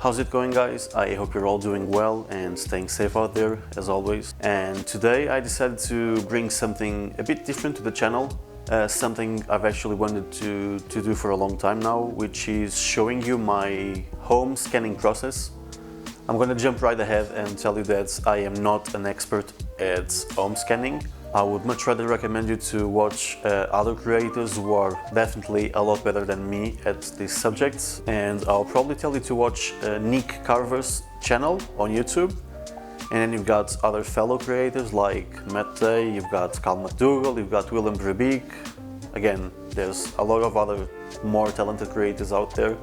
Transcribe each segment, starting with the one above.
How's it going, guys? I hope you're all doing well and staying safe out there as always. And today I decided to bring something a bit different to the channel, something I've actually wanted to do for a long time now, which is showing you my home scanning process. I'm gonna jump right ahead and tell you that I am not an expert at home scanning. I would much rather recommend you to watch other creators who are definitely a lot better than me at these subjects, and I'll probably tell you to watch Nick Carver's channel on YouTube, and then you've got other fellow creators like Matt Day, you've got Cal McDougall, you've got Willem Verbeek. Again, there's a lot of other more talented creators out there,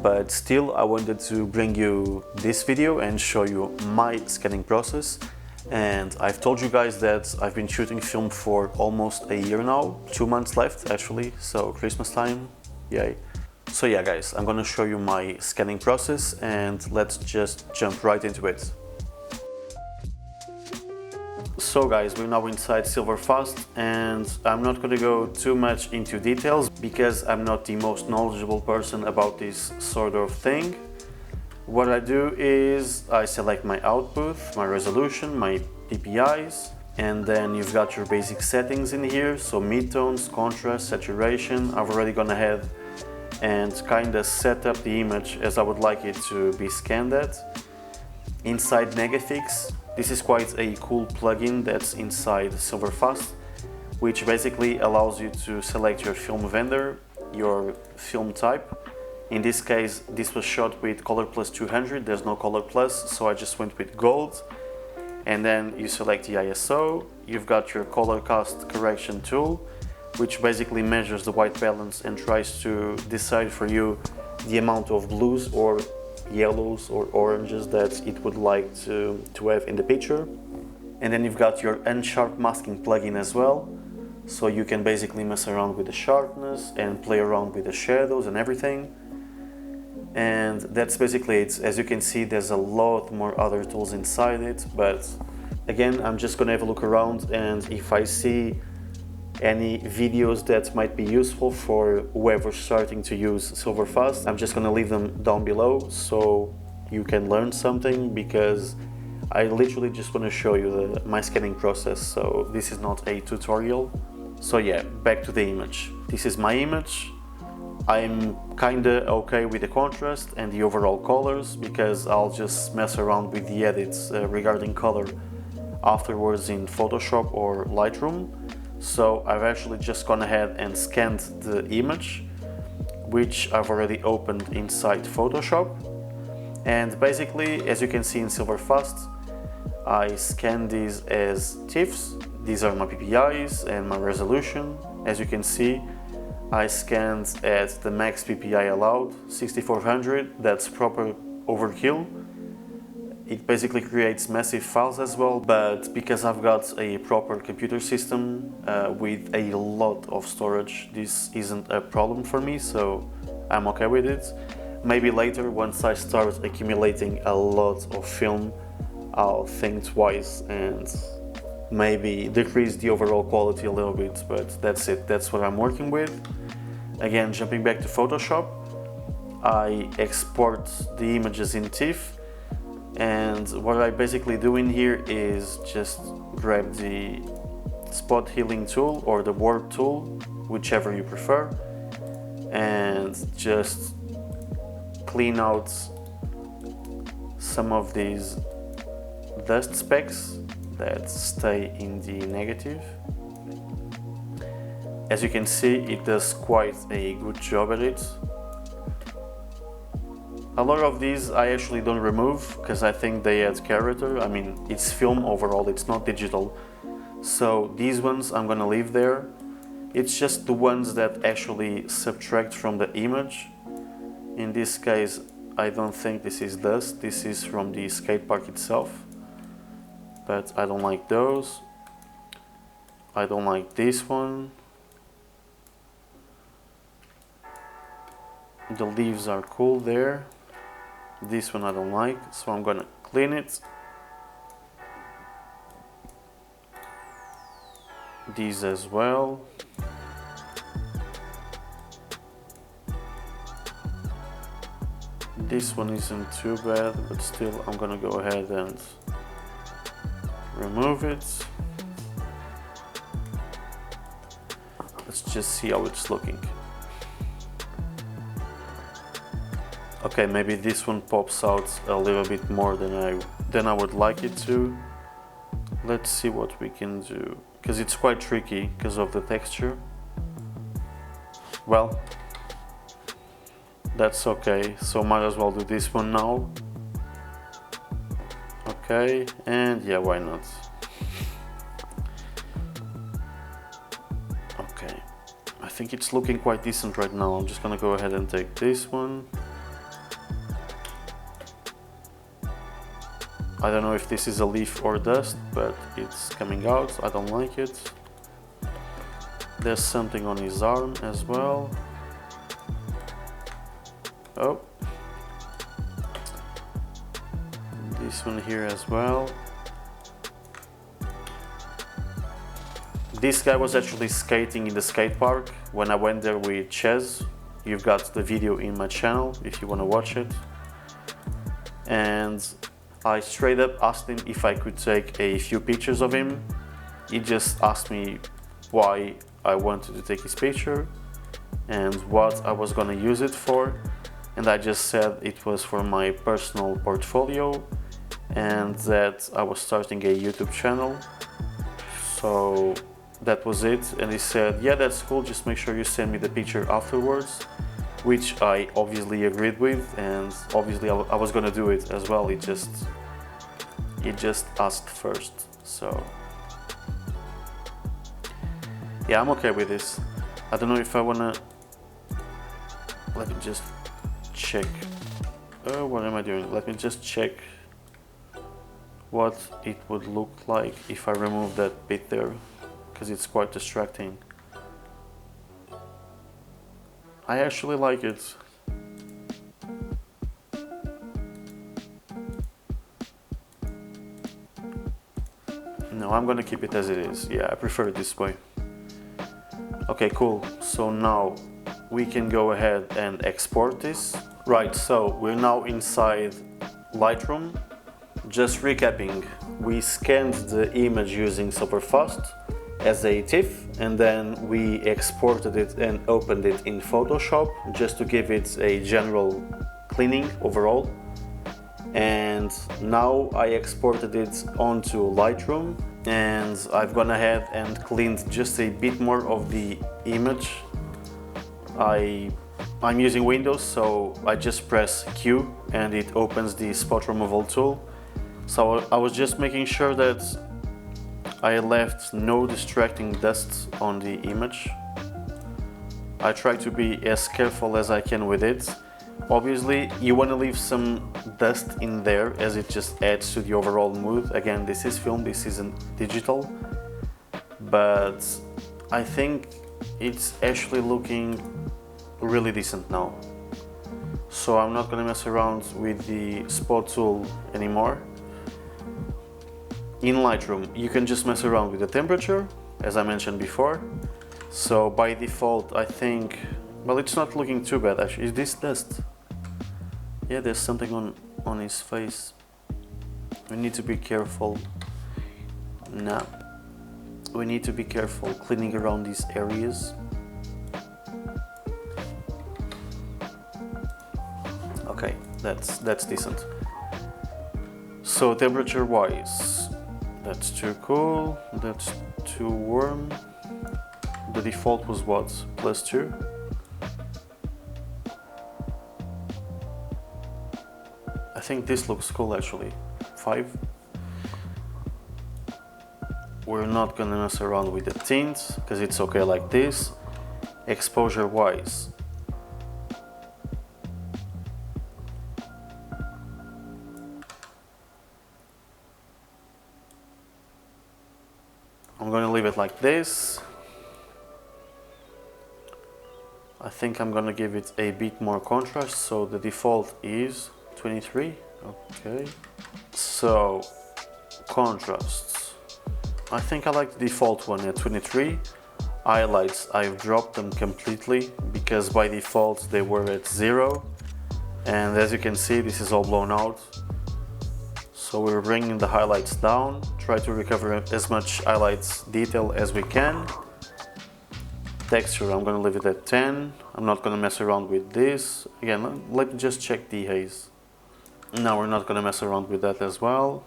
but still I wanted to bring you this video and show you my scanning process. And I've told you guys that I've been shooting film for almost a year now, 2 months left actually, so Christmas time, yay. So yeah guys, I'm gonna show you my scanning process and let's just jump right into it. So guys, we're now inside SilverFast and I'm not gonna go too much into details because I'm not the most knowledgeable person about this sort of thing. What I do is I select my output, my resolution, my PPIs, and then you've got your basic settings in here, so midtones, contrast, saturation. I've already gone ahead and kind of set up the image as I would like it to be scanned at. Inside Negafix, this is quite a cool plugin that's inside SilverFast, which basically allows you to select your film vendor, your film type. In this case, this was shot with Color Plus 200, there's no Color Plus, so I just went with gold. And then you select the ISO, you've got your color cast correction tool, which basically measures the white balance and tries to decide for you the amount of blues or yellows or oranges that it would like to have in the picture. And then you've got your unsharp masking plugin as well, so you can basically mess around with the sharpness and play around with the shadows and everything. And that's basically it. As you can see, there's a lot more other tools inside it, but again, I'm just gonna have a look around, and if I see any videos that might be useful for whoever's starting to use SilverFast, I'm just gonna leave them down below so you can learn something, because I literally just want to show you my scanning process, so this is not a tutorial. So yeah, back to the image. This is my image. I'm kinda okay with the contrast and the overall colors because I'll just mess around with the edits regarding color afterwards in Photoshop or Lightroom. So I've actually just gone ahead and scanned the image, which I've already opened inside Photoshop. And basically, as you can see in SilverFast, I scan these as TIFFs. These are my PPIs and my resolution. As you can see, I scanned at the max PPI allowed, 6400, that's proper overkill. It basically creates massive files as well, but because I've got a proper computer system with a lot of storage, this isn't a problem for me, so I'm okay with it. Maybe later, once I start accumulating a lot of film, I'll think twice and maybe decrease the overall quality a little bit, but that's it, that's what I'm working with. Again, jumping back to Photoshop, I export the images in TIFF, and what I basically do in here is just grab the spot healing tool or the warp tool, whichever you prefer, and just clean out some of these dust specks that stay in the negative. As you can see, it does quite a good job at it. A lot of these I actually don't remove because I think they add character. I mean, it's film overall, it's not digital. So these ones I'm gonna leave there. It's just the ones that actually subtract from the image. In this case, I don't think this is dust, this is from the skate park itself. But I don't like those. I don't like this one. The leaves are cool there. This one I don't like, so I'm gonna clean it. These as well. This one isn't too bad, but still I'm gonna go ahead and remove it. Let's just see how it's looking. Okay, maybe this one pops out a little bit more than I would like it to. Let's see what we can do, because it's quite tricky because of the texture. Well, that's okay, so might as well do this one now. Okay, and yeah, why not? Okay, I think it's looking quite decent right now. I'm just gonna go ahead and take this one. I don't know if this is a leaf or dust, but it's coming out. I don't like it. There's something on his arm as well. Oh. This one here as well. This guy was actually skating in the skate park when I went there with Ches. You've got the video in my channel if you want to watch it. And I straight up asked him if I could take a few pictures of him. He just asked me why I wanted to take his picture and what I was gonna use it for. And I just said it was for my personal portfolio and that I was starting a YouTube channel. So that was it. And he said, yeah, that's cool, just make sure you send me the picture afterwards, which I obviously agreed with, and obviously I was gonna do it as well. It just asked first, so yeah, I'm okay with this. I don't know if I wanna, let me just check. Oh, what am I doing? Let me just check what it would look like if I remove that bit there, because it's quite distracting. I actually like it. No, I'm gonna keep it as it is. Yeah, I prefer it this way. Okay, cool. So now we can go ahead and export this. Right, so we're now inside Lightroom. Just recapping, we scanned the image using SilverFast as a TIFF, and then we exported it and opened it in Photoshop just to give it a general cleaning overall. And now I exported it onto Lightroom, and I've gone ahead and cleaned just a bit more of the image. I'm using Windows, so I just press Q and it opens the spot removal tool. So I was just making sure that I left no distracting dust on the image. I try to be as careful as I can with it. Obviously, you want to leave some dust in there as it just adds to the overall mood. Again, this is film, this isn't digital, but I think it's actually looking really decent now. So I'm not gonna mess around with the spot tool anymore. In Lightroom, you can just mess around with the temperature, as I mentioned before. So by default, I think, well, it's not looking too bad actually. Is this dust? Yeah, there's something on his face. We need to be careful. Nah. We need to be careful cleaning around these areas. Okay, that's decent. So temperature wise, that's too cool, that's too warm. The default was what? +2? I think this looks cool actually. 5. We're not gonna mess around with the tint because it's okay like this. Exposure wise, I'm gonna leave it like this. I think I'm gonna give it a bit more contrast, so the default is 23. Okay, so contrasts, I think I like the default one at 23. Highlights, I've dropped them completely because by default they were at 0. And as you can see, this is all blown out. So we're bringing the highlights down, try to recover as much highlights detail as we can. Texture, I'm gonna leave it at 10. I'm not gonna mess around with this. Again, let me just check the haze. Now we're not gonna mess around with that as well.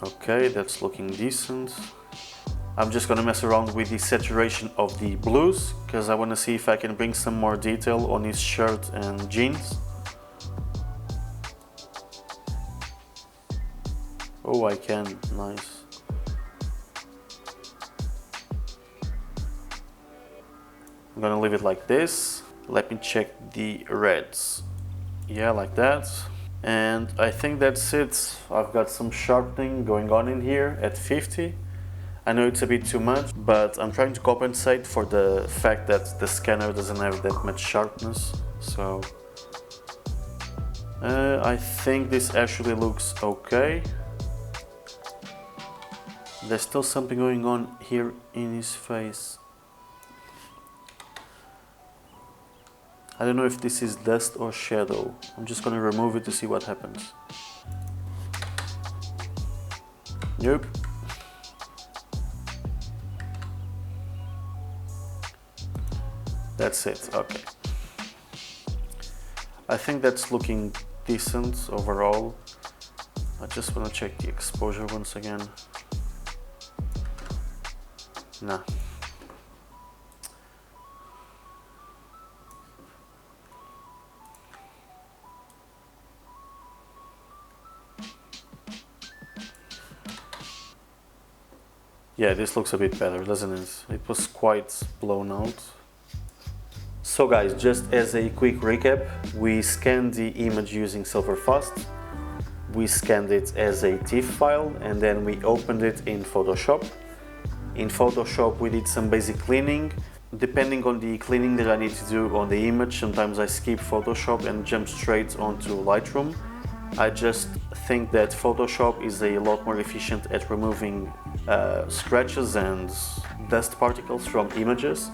Okay, that's looking decent. I'm just gonna mess around with the saturation of the blues, because I wanna see if I can bring some more detail on his shirt and jeans. Oh, I can, nice. I'm gonna leave it like this. Let me check the reds. Yeah, like that. And I think that's it. I've got some sharpening going on in here at 50. I know it's a bit too much, but I'm trying to compensate for the fact that the scanner doesn't have that much sharpness. So I think this actually looks okay. There's still something going on here in his face. I don't know if this is dust or shadow. I'm just gonna remove it to see what happens. Nope. That's it, okay. I think that's looking decent overall. I just wanna check the exposure once again. Nah. Yeah, this looks a bit better, doesn't it? It was quite blown out. So guys, just as a quick recap, we scanned the image using SilverFast. We scanned it as a TIFF file and then we opened it in Photoshop. In Photoshop we did some basic cleaning. Depending on the cleaning that I need to do on the image, sometimes I skip Photoshop and jump straight onto Lightroom. I just think that Photoshop is a lot more efficient at removing scratches and dust particles from images.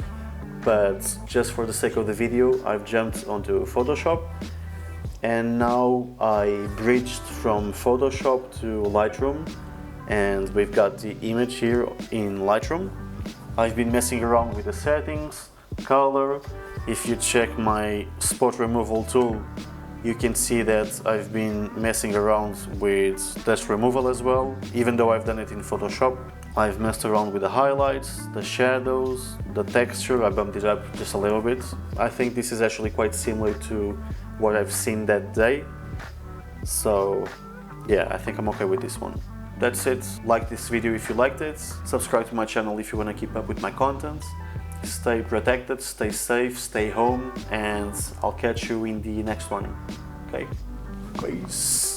But just for the sake of the video, I've jumped onto Photoshop. And now I bridged from Photoshop to Lightroom. And we've got the image here in Lightroom. I've been messing around with the settings, color. If you check my spot removal tool, you can see that I've been messing around with dust removal as well. Even though I've done it in Photoshop, I've messed around with the highlights, the shadows, the texture. I bumped it up just a little bit. I think this is actually quite similar to what I've seen that day. So yeah, I think I'm okay with this one. That's it. Like this video if you liked it. Subscribe to my channel if you want to keep up with my content. Stay protected, stay safe, stay home, and I'll catch you in the next one. Okay? Peace.